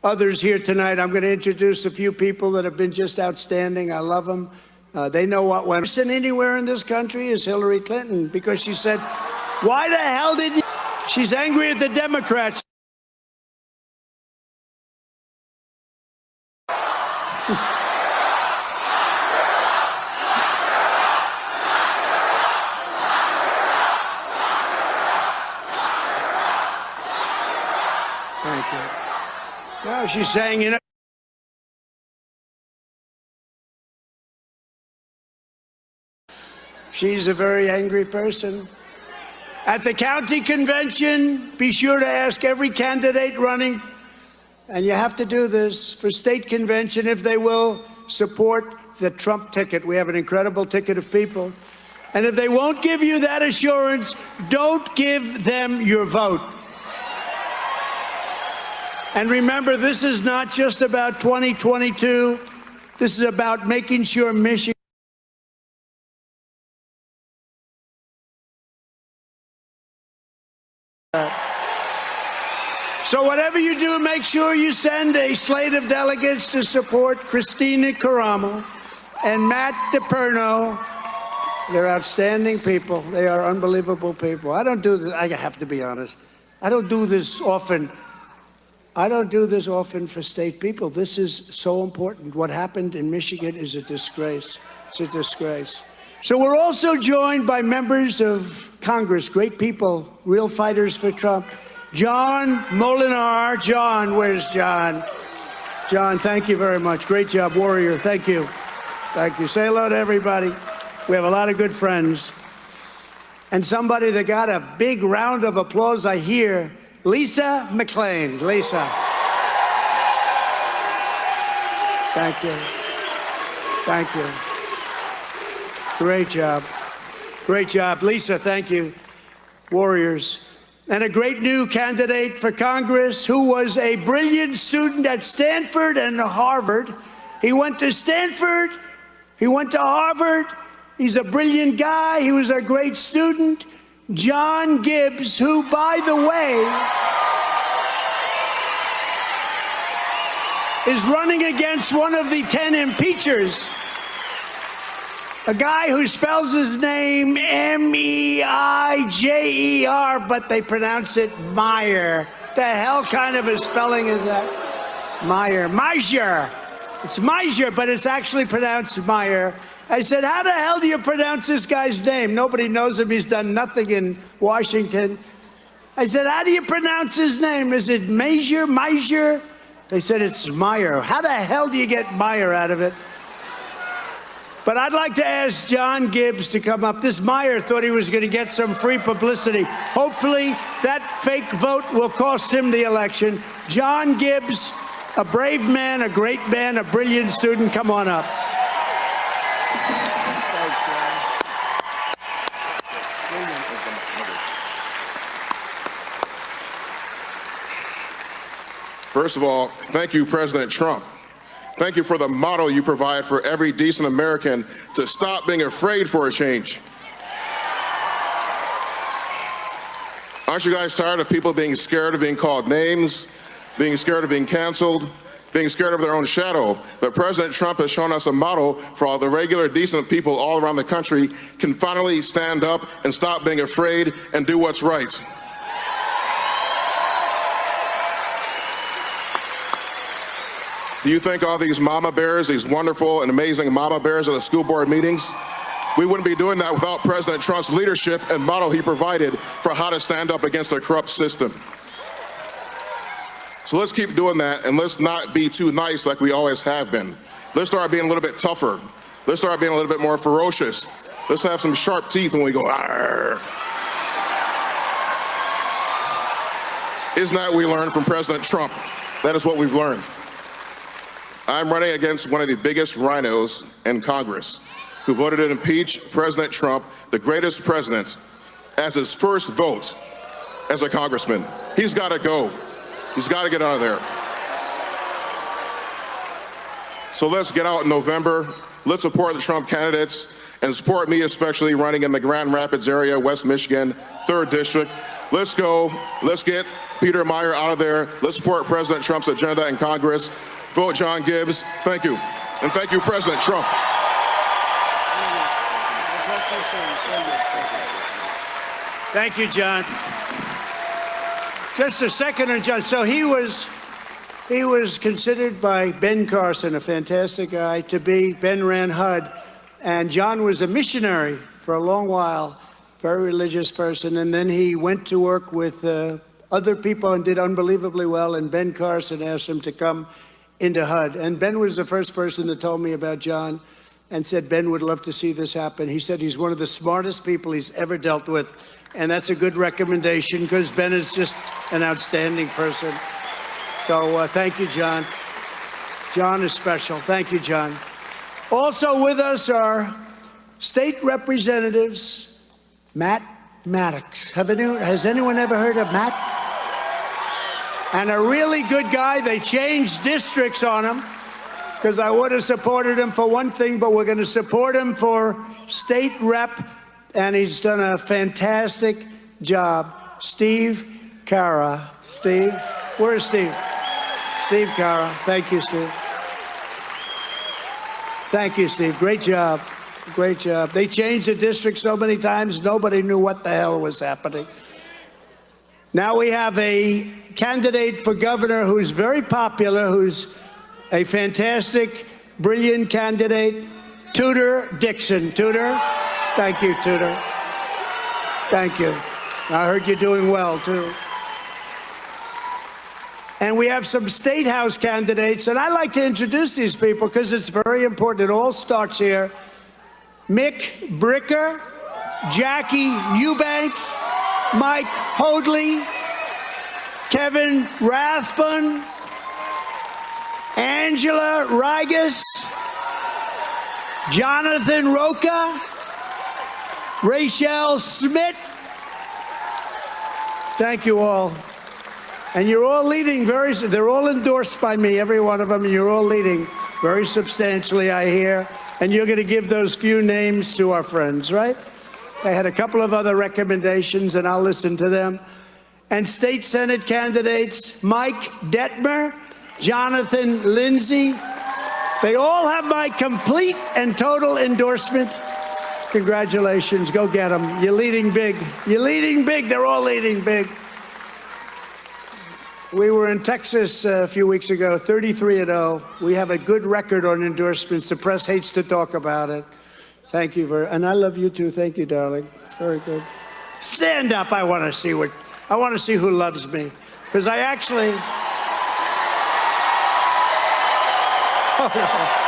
others here tonight. I'm going to introduce a few people that have been just outstanding. I love them. They know what went anywhere in this country is Hillary Clinton, because she said, why the hell did you? She's angry at the Democrats. Thank you. No, she's saying, you know, she's a very angry person. At the county convention, be sure to ask every candidate running, and you have to do this for state convention, if they will support the Trump ticket. We have an incredible ticket of people. And if they won't give you that assurance, don't give them your vote. And remember, this is not just about 2022. This is about making sure Michigan. So whatever you do, make sure you send a slate of delegates to support Christina Karamo and Matt DePerno. They're outstanding people. They are unbelievable people. I don't do this, I have to be honest. I don't do this often. I don't do this often for state people. This is so important. What happened in Michigan is a disgrace. It's a disgrace. So we're also joined by members of Congress, great people, real fighters for Trump. John Molinar. John, where's John? John, thank you very much. Great job, warrior. Thank you. Thank you. Say hello to everybody. We have a lot of good friends. And somebody that got a big round of applause, I hear, Lisa McClain. Lisa. Thank you. Thank you. Great job. Great job. Lisa, thank you. Warriors. And a great new candidate for Congress who was a brilliant student at Stanford and Harvard. He went to Stanford. He went to Harvard. He's a brilliant guy. He was a great student. John Gibbs, who, by the way, is running against one of the 10 impeachers, a guy who spells his name M-E-I-J-E-R, but they pronounce it Meyer. The hell kind of a spelling is that? Meyer. Meisher. It's Meisher, but it's actually pronounced Meyer. I said, how the hell do you pronounce this guy's name? Nobody knows him. He's done nothing in Washington. I said, how do you pronounce his name? Is it Meisher? Meisher? They said, it's Meyer. How the hell do you get Meyer out of it? But I'd like to ask John Gibbs to come up. This Meyer thought he was going to get some free publicity. Hopefully, that fake vote will cost him the election. John Gibbs, a brave man, a great man, a brilliant student. Come on up. First of all, thank you, President Trump. Thank you for the model you provide for every decent American to stop being afraid for a change. Aren't you guys tired of people being scared of being called names, being scared of being canceled, being scared of their own shadow? But President Trump has shown us a model for all the regular, decent people all around the country can finally stand up and stop being afraid and do what's right. Do you think all these mama bears, these wonderful and amazing mama bears at the school board meetings, we wouldn't be doing that without President Trump's leadership and model he provided for how to stand up against a corrupt system? So let's keep doing that, and let's not be too nice like we always have been. Let's start being a little bit tougher. Let's start being a little bit more ferocious. Let's have some sharp teeth when we go, arr. Isn't that what we learned from President Trump? That is what we've learned. I'm running against one of the biggest rhinos in Congress, who voted to impeach President Trump, the greatest president, as his first vote as a congressman. He's got to go. He's got to get out of there. So let's get out in November. Let's support the Trump candidates and support me, especially running in the Grand Rapids area, West Michigan, 3rd District. Let's go. Let's get Peter Meijer out of there. Let's support President Trump's agenda in Congress. Vote John Gibbs. Thank you. And thank you, President Trump. Thank you, John. Just a second on John. So he was considered by Ben Carson, a fantastic guy, to be, Ben ran HUD, and John was a missionary for a long while, very religious person, and then he went to work with other people and did unbelievably well, and Ben Carson asked him to come into HUD. And Ben was the first person that told me about John and said Ben would love to see this happen. He said he's one of the smartest people he's ever dealt with, and that's a good recommendation because Ben is just an outstanding person. So thank you, John. John is special. Thank you, John. Also with us are state representatives Matt Maddox. Has anyone ever heard of Matt? And a really good guy. They changed districts on him because I would have supported him for one thing, but we're going to support him for state rep, and he's done a fantastic job. Steve Cara. Steve, where is Steve? Steve Cara. Thank you, Steve. Thank you, Steve. Great job. Great job. They changed the district so many times, nobody knew what the hell was happening. Now we have a candidate for governor who's very popular, who's a fantastic, brilliant candidate, Tudor Dixon. Tudor, thank you, Tudor. Thank you. I heard you're doing well, too. And we have some state house candidates, and I like to introduce these people because it's very important. It all starts here. Mick Bricker, Jackie Eubanks, Mike Hoadley, Kevin Rathbun, Angela Rigas, Jonathan Roca, Rachel Smith. Thank you all. And you're all leading they're all endorsed by me, every one of them, and you're all leading very substantially, I hear. And you're going to give those few names to our friends, right? I had a couple of other recommendations, and I'll listen to them. And state Senate candidates, Mike Detmer, Jonathan Lindsay. They all have my complete and total endorsement. Congratulations. Go get them. You're leading big. You're leading big. They're all leading big. We were in Texas a few weeks ago, 33-0. We have a good record on endorsements. The press hates to talk about it. Thank you and I love you too. Thank you, darling. Very good. Stand up. I want to see who loves me, because I actually. Oh, no.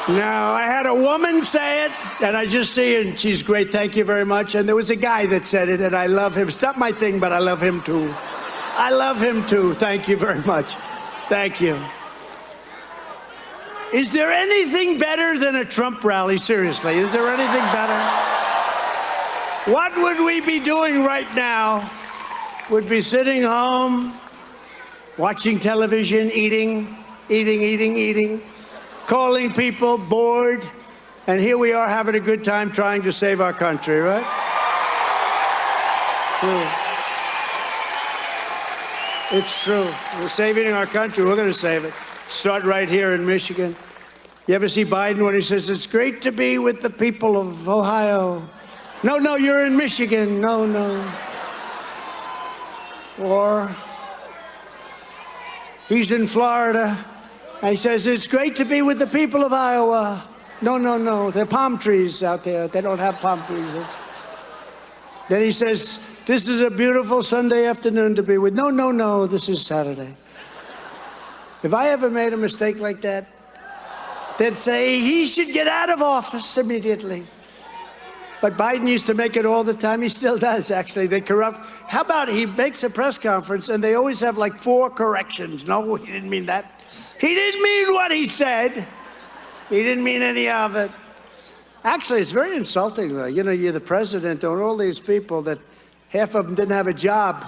Now, I had a woman say it, and I just see her, and she's great. Thank you very much. And there was a guy that said it, and I love him. It's not my thing, but I love him too. I love him too. Thank you very much. Thank you. Is there anything better than a Trump rally? Seriously, is there anything better? What would we be doing right now? Would be sitting home, watching television, eating, calling people, bored, and here we are having a good time trying to save our country, right? True. It's true. We're saving our country. We're going to save it. Start right here in Michigan. You ever see Biden when he says, it's great to be with the people of Ohio? No, you're in Michigan. No. Or he's in Florida. And he says, it's great to be with the people of Iowa. No. There are palm trees out there. They don't have palm trees. Then he says, this is a beautiful Sunday afternoon to be with. No, this is Saturday. If I ever made a mistake like that, they'd say he should get out of office immediately. But Biden used to make it all the time. He still does, actually. They corrupt. How about he makes a press conference and they always have like 4 corrections? No, he didn't mean that. He didn't mean what he said. He didn't mean any of it. Actually, it's very insulting, though. You know, you're the president, and all these people that half of them didn't have a job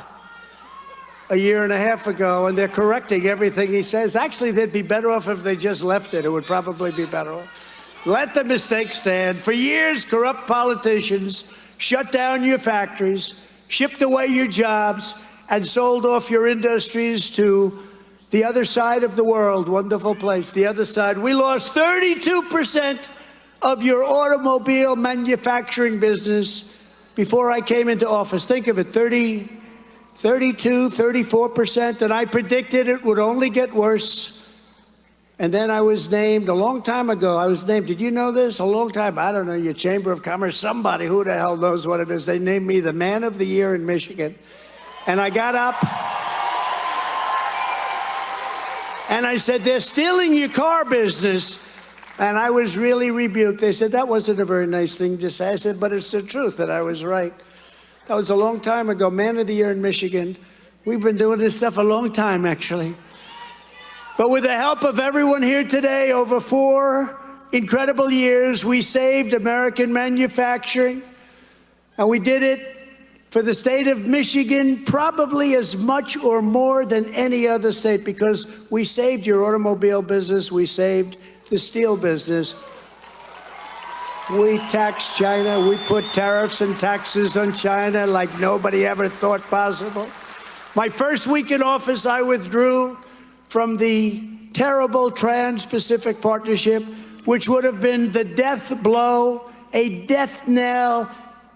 a year and a half ago, and they're correcting everything he says. Actually, they'd be better off if they just left it. It would probably be better off. Let the mistakes stand. For years, corrupt politicians shut down your factories, shipped away your jobs, and sold off your industries to the other side of the world. Wonderful place, the other side. We lost 32% of your automobile manufacturing business before I came into office. Think of it, 32, 34%, and I predicted it would only get worse. And then I was named a long time ago. Did you know this? A long time, I don't know, your Chamber of Commerce, somebody, who the hell knows what it is. They named me the Man of the Year in Michigan. And I got up and I said, they're stealing your car business. And I was really rebuked. They said, that wasn't a very nice thing to say. I said, but it's the truth, and I was right. That was a long time ago, Man of the Year in Michigan. We've been doing this stuff a long time, actually. But with the help of everyone here today, over 4 incredible years, we saved American manufacturing. And we did it for the state of Michigan probably as much or more than any other state, because we saved your automobile business, we saved the steel business. We taxed China, we put tariffs and taxes on China like nobody ever thought possible. My first week in office, I withdrew from the terrible Trans-Pacific Partnership, which would have been the death blow, a death knell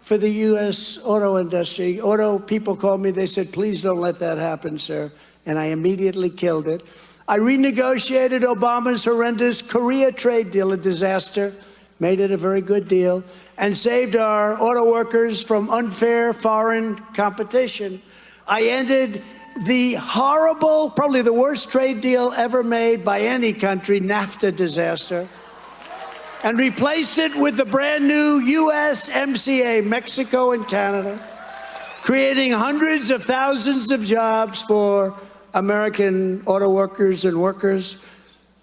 for the U.S. auto industry. Auto people called me, they said, please don't let that happen, sir. And I immediately killed it. I renegotiated Obama's horrendous Korea trade deal, a disaster, made it a very good deal, and saved our auto workers from unfair foreign competition. I ended the horrible, probably the worst trade deal ever made by any country, NAFTA disaster, and replaced it with the brand new USMCA, Mexico and Canada, creating hundreds of thousands of jobs for American auto workers and workers.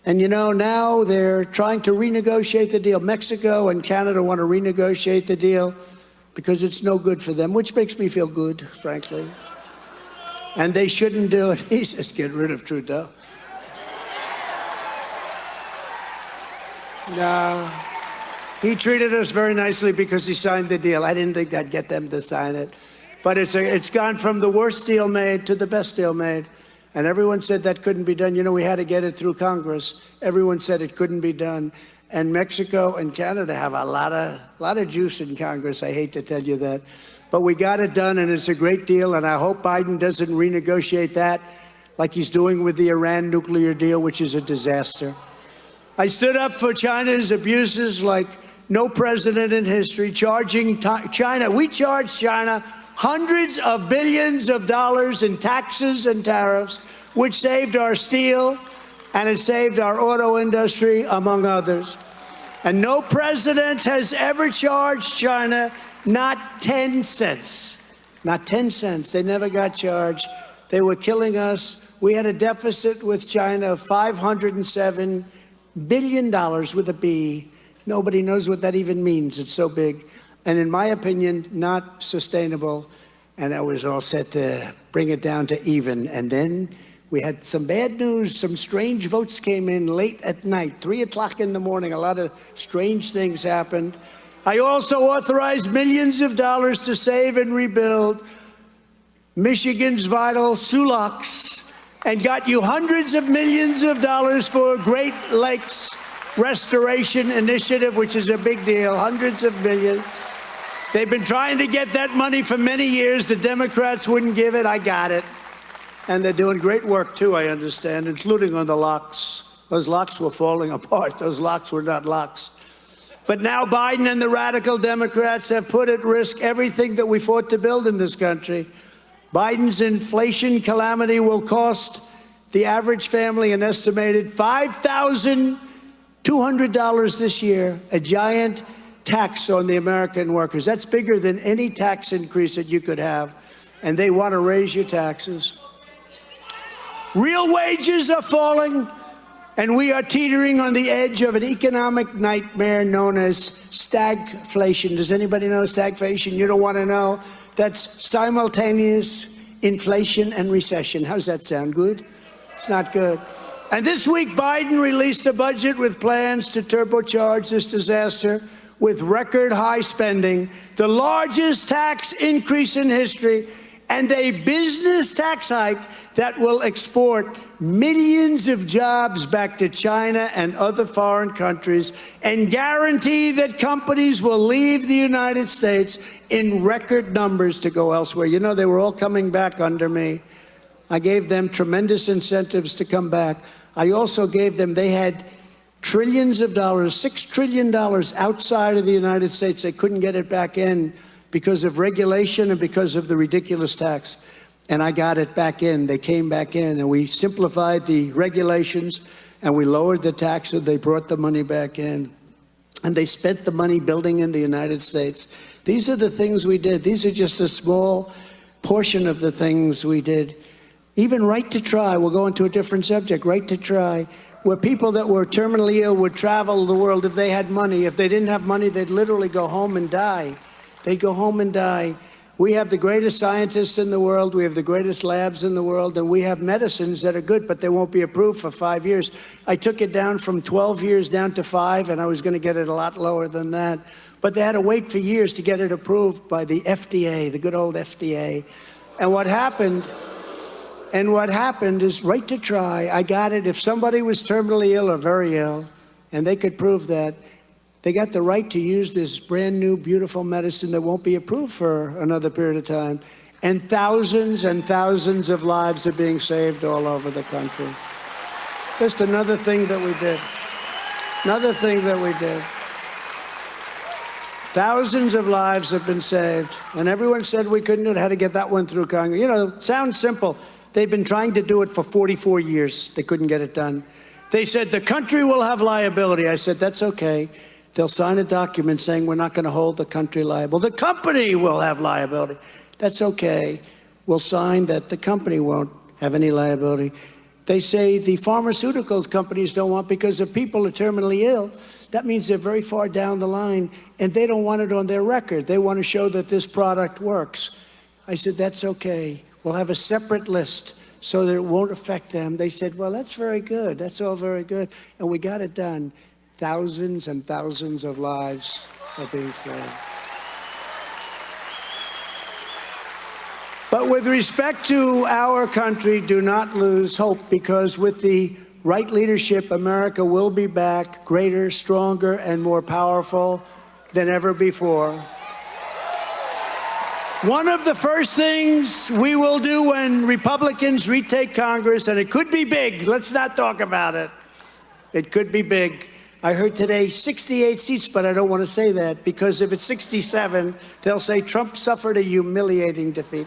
And you know, now they're trying to renegotiate the deal. Mexico and Canada want to renegotiate the deal because it's no good for them, which makes me feel good, frankly. And they shouldn't do it. He says, get rid of Trudeau. No. He treated us very nicely because he signed the deal. I didn't think I'd get them to sign it. But it's gone from the worst deal made to the best deal made. And everyone said that couldn't be done. You know, we had to get it through Congress. Everyone said it couldn't be done. And Mexico and Canada have a lot of juice in Congress. I hate to tell you that. But we got it done, and it's a great deal, and I hope Biden doesn't renegotiate that like he's doing with the Iran nuclear deal, which is a disaster. I stood up for China's abuses like no president in history, charging China. We charged China hundreds of billions of dollars in taxes and tariffs, which saved our steel, and it saved our auto industry, among others. And no president has ever charged China not 10 cents. Not 10 cents. They never got charged. They were killing us. We had a deficit with China of $507 billion with a B. Nobody knows what that even means. It's so big. And in my opinion, not sustainable. And I was all set to bring it down to even. And then we had some bad news. Some strange votes came in late at night, 3 o'clock in the morning. A lot of strange things happened. I also authorized millions of dollars to save and rebuild Michigan's vital Sulaks, and got you hundreds of millions of dollars for Great Lakes Restoration Initiative, which is a big deal, hundreds of millions. They've been trying to get that money for many years. The Democrats wouldn't give it. I got it. And they're doing great work, too, I understand, including on the locks. Those locks were falling apart. Those locks were not locks. But now Biden and the radical Democrats have put at risk everything that we fought to build in this country. Biden's inflation calamity will cost the average family an estimated $5,200 this year, a giant tax on the American workers. That's bigger than any tax increase that you could have. And they want to raise your taxes. Real wages are falling, and we are teetering on the edge of an economic nightmare known as stagflation. Does anybody know stagflation? You don't want to know? That's simultaneous inflation and recession. How's that sound? Good? It's not good. And this week, Biden released a budget with plans to turbocharge this disaster with record high spending, the largest tax increase in history, and a business tax hike that will export millions of jobs back to China and other foreign countries and guarantee that companies will leave the United States in record numbers to go elsewhere. You know, they were all coming back under me. I gave them tremendous incentives to come back. I also gave them, they had trillions of dollars, $6 trillion outside of the United States. They couldn't get it back in because of regulation and because of the ridiculous tax. And I got it back in. They came back in, and we simplified the regulations, and we lowered the tax, and they brought the money back in. And they spent the money building in the United States. These are the things we did. These are just a small portion of the things we did. Even Right to Try, we'll go into a different subject, Right to Try, where people that were terminally ill would travel the world if they had money. If they didn't have money, they'd literally go home and die. They'd go home and die. We have the greatest scientists in the world, we have the greatest labs in the world, and we have medicines that are good, but they won't be approved for 5 years. I took it down from 12 years down to 5, and I was going to get it a lot lower than that. But they had to wait for years to get it approved by the FDA, the good old FDA. And what happened is Right to Try. I got it. If somebody was terminally ill or very ill, and they could prove that, they got the right to use this brand new, beautiful medicine that won't be approved for another period of time. And thousands of lives are being saved all over the country. Just another thing that we did. Another thing that we did. Thousands of lives have been saved. And everyone said we couldn't do it, had to get that one through Congress. You know, sounds simple. They've been trying to do it for 44 years. They couldn't get it done. They said the country will have liability. I said, that's okay. They'll sign a document saying we're not going to hold the country liable. The company will have liability. That's okay. We'll sign that the company won't have any liability. They say the pharmaceuticals companies don't want, because if people are terminally ill, that means they're very far down the line, and they don't want it on their record. They want to show that this product works. I said, that's okay. We'll have a separate list so that it won't affect them. They said, well, that's very good. That's all very good. And we got it done. Thousands and thousands of lives are being saved. But with respect to our country, do not lose hope, because with the right leadership, America will be back greater, stronger, and more powerful than ever before. One of the first things we will do when Republicans retake Congress, and it could be big, let's not talk about it. It could be big. I heard today 68 seats, but I don't want to say that, because if it's 67, they'll say Trump suffered a humiliating defeat.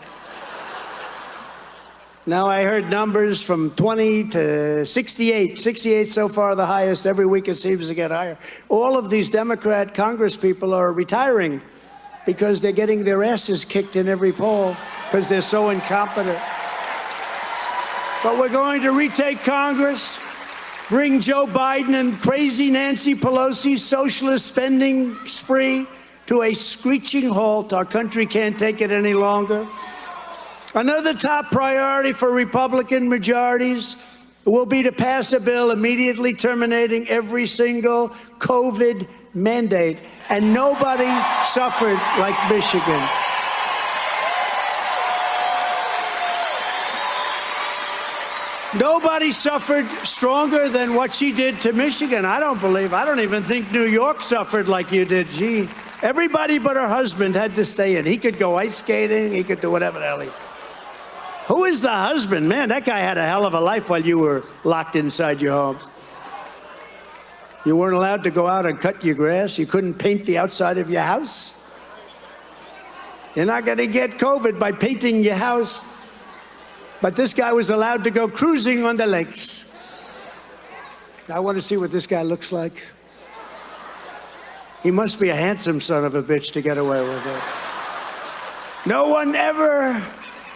Now I heard numbers from 20 to 68. 68 so far, the highest. Every week it seems to get higher. All of these Democrat Congress people are retiring because they're getting their asses kicked in every poll because they're so incompetent. But we're going to retake Congress, bring Joe Biden and crazy Nancy Pelosi's socialist spending spree to a screeching halt. Our country can't take it any longer. Another top priority for Republican majorities will be to pass a bill immediately terminating every single COVID mandate. And nobody suffered like Michigan. Nobody suffered stronger than what she did to Michigan. I don't even think New York suffered like you did. Gee, everybody but her husband had to stay in. He could go ice skating. He could do whatever the hell he. Who is the husband? Man, that guy had a hell of a life while you were locked inside your homes. You weren't allowed to go out and cut your grass. You couldn't paint the outside of your house. You're not going to get COVID by painting your house. But this guy was allowed to go cruising on the lakes. I want to see what this guy looks like. He must be a handsome son of a bitch to get away with it. No one ever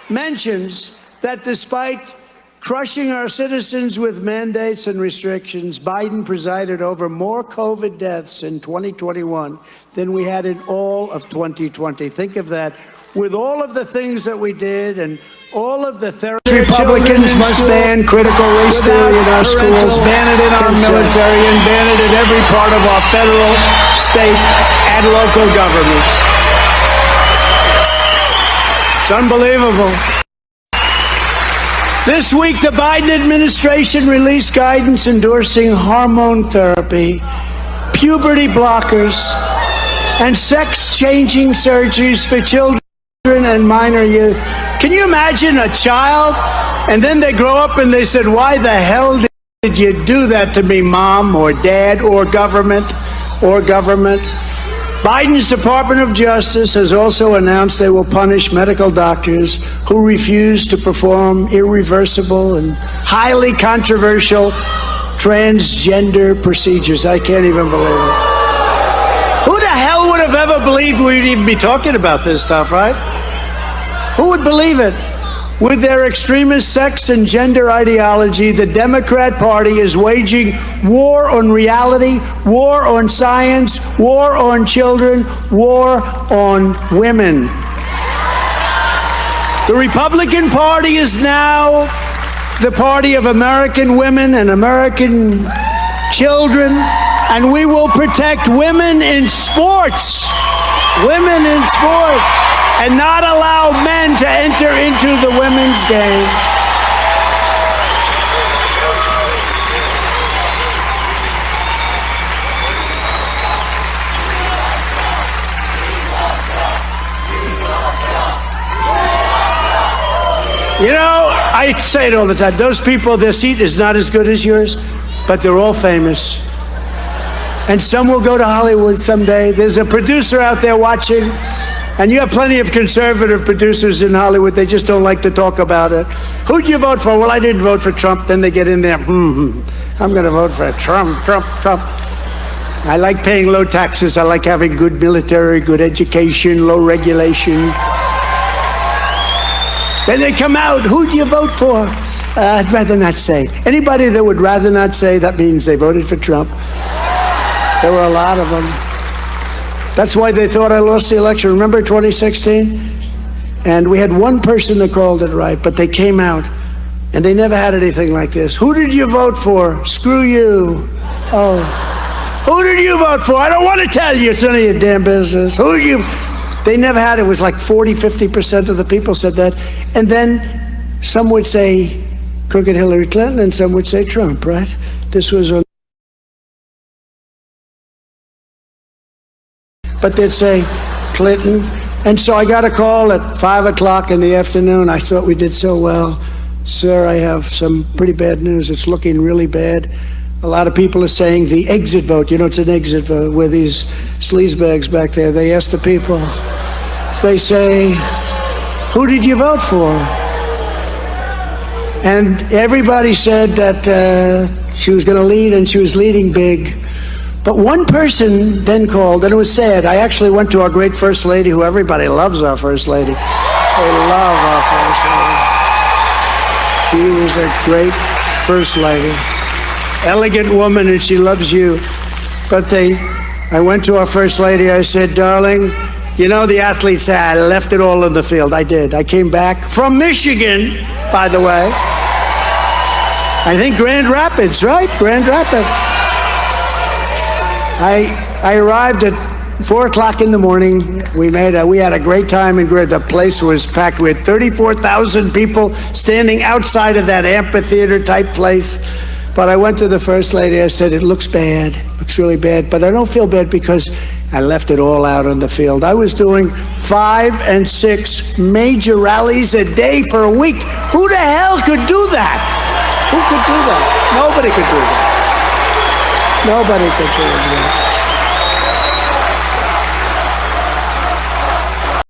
mentions that despite crushing our citizens with mandates and restrictions, Biden presided over more COVID deaths in 2021 than we had in all of 2020. Think of that. With all of the things that we did and all of the therapy, Republicans must ban critical race theory in our schools, ban it in our military, and ban it in every part of our federal, state, and local governments. It's unbelievable. This week, the Biden administration released guidance endorsing hormone therapy, puberty blockers, and sex-changing surgeries for children and minor youth. Can you imagine a child, and then they grow up and they said, why the hell did you do that to me, mom or dad or government or government? Biden's Department of Justice has also announced they will punish medical doctors who refuse to perform irreversible and highly controversial transgender procedures. I can't even believe it. Who the hell would have ever believed we'd even be talking about this stuff, right? Who would believe it? With their extremist sex and gender ideology, the Democrat Party is waging war on reality, war on science, war on children, war on women. The Republican Party is now the party of American women and American children, and we will protect women in sports. Women in sports. And not allow men to enter into the women's game. You know, I say it all the time. Those people, their seat is not as good as yours, but they're all famous. And some will go to Hollywood someday. There's a producer out there watching. And you have plenty of conservative producers in Hollywood. They just don't like to talk about it. Who'd you vote for? Well, I didn't vote for Trump. Then they get in there. I'm going to vote for Trump. I like paying low taxes. I like having good military, good education, low regulation. Then they come out. Who'd you vote for? I'd rather not say. Anybody that would rather not say, that means they voted for Trump. There were a lot of them. That's why they thought I lost the election. Remember 2016? And we had one person that called it right, but they came out, and they never had anything like this. Who did you vote for? Screw you. Oh. Who did you vote for? I don't want to tell you. It's none of your damn business. Who did you? They never had it. It was like 40-50% of the people said that. And then some would say crooked Hillary Clinton, and some would say Trump, right? This was on. But they'd say Clinton. And so I got a call at 5 o'clock in the afternoon. I thought we did so well. Sir, I have some pretty bad news. It's looking really bad. A lot of people are saying the exit vote. You know, it's an exit vote where these sleazebags back there, they ask the people, they say, who did you vote for? And everybody said that she was going to lead, and she was leading big. But one person then called, and it was sad. I actually went to our great First Lady, who everybody loves our First Lady. They love our First Lady. She was a great First Lady. Elegant woman, and she loves you. But I went to our First Lady, I said, darling, you know the athletes say I left it all in the field. I did. I came back from Michigan, by the way. I think Grand Rapids, right? Grand Rapids. I arrived at 4 o'clock in the morning. We had a great time, and the place was packed. We had 34,000 people standing outside of that amphitheater type place. But I went to the First Lady. I said, it looks bad, looks really bad, but I don't feel bad because I left it all out on the field. I was doing 5 and 6 major rallies a day for a week. Who the hell could do that? Who could do that? Nobody could do that. Nobody could do that.